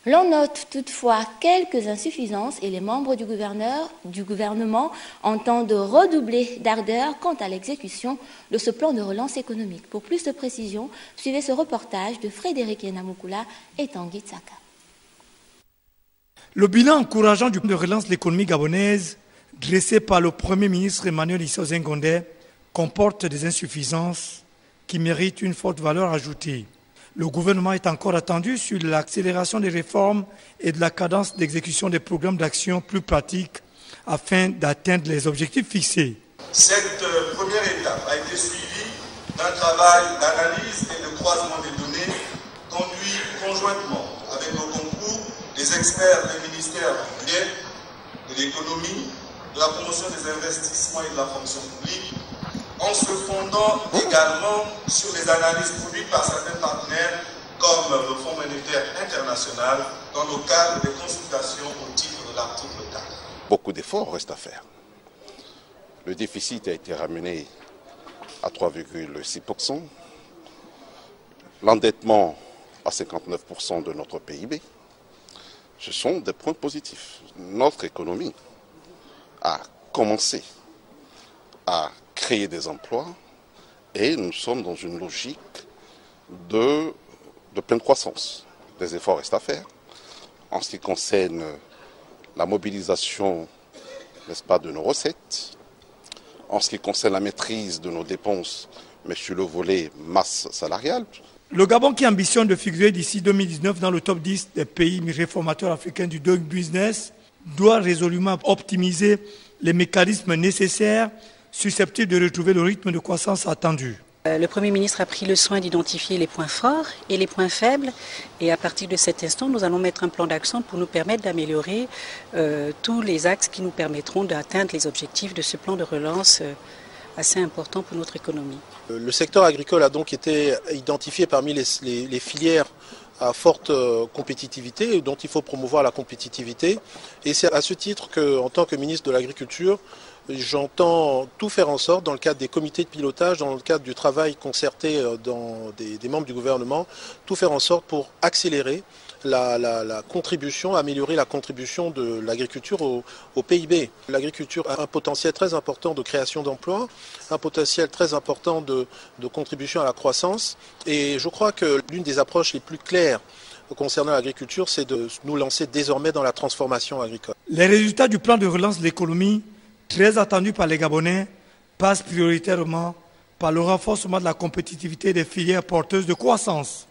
L'on note toutefois quelques insuffisances et les membres du gouvernement entendent redoubler d'ardeur quant à l'exécution de ce plan de relance économique. Pour plus de précisions, suivez ce reportage de Frédéric Yenamukula et Tanguy Tsaka. Le bilan encourageant du plan de relance de l'économie gabonaise dressé par le Premier ministre Emmanuel Issa Zengondé comporte des insuffisances qui méritent une forte valeur ajoutée. Le gouvernement est encore attendu sur l'accélération des réformes et de la cadence d'exécution des programmes d'action plus pratiques afin d'atteindre les objectifs fixés. Cette première étape a été suivie d'un travail d'analyse et de croisement des données conduit conjointement avec le concours des experts des ministères du budget, de l'économie, de la promotion des investissements et de la fonction publique, en se fondant également sur les analyses produites par certains partenaires comme le Fonds monétaire international dans le cadre des consultations au titre de l'article 4. Beaucoup d'efforts restent à faire. Le déficit a été ramené à 3,6%, l'endettement à 59% de notre PIB. Ce sont des points positifs. Notre économie a commencé à créer des emplois et nous sommes dans une logique de pleine croissance. Des efforts restent à faire en ce qui concerne la mobilisation, n'est-ce pas, de nos recettes, en ce qui concerne la maîtrise de nos dépenses, mais sur le volet masse salariale. Le Gabon qui ambitionne de figurer d'ici 2019 dans le top 10 des pays réformateurs africains du Doing Business doit résolument optimiser les mécanismes nécessaires susceptibles de retrouver le rythme de croissance attendu. Le Premier ministre a pris le soin d'identifier les points forts et les points faibles et à partir de cet instant, nous allons mettre un plan d'action pour nous permettre d'améliorer tous les axes qui nous permettront d'atteindre les objectifs de ce plan de relance assez important pour notre économie. Le secteur agricole a donc été identifié parmi les filières à forte compétitivité dont il faut promouvoir la compétitivité. Et c'est à ce titre qu'en tant que ministre de l'Agriculture, j'entends tout faire en sorte, dans le cadre des comités de pilotage, dans le cadre du travail concerté des membres du gouvernement, tout faire en sorte pour accélérer la contribution, améliorer la contribution de l'agriculture au PIB. L'agriculture a un potentiel très important de création d'emplois, un potentiel très important de contribution à la croissance. Et je crois que l'une des approches les plus claires concernant l'agriculture, c'est de nous lancer désormais dans la transformation agricole. Les résultats du plan de relance de l'économie, très attendus par les Gabonais, passent prioritairement par le renforcement de la compétitivité des filières porteuses de croissance.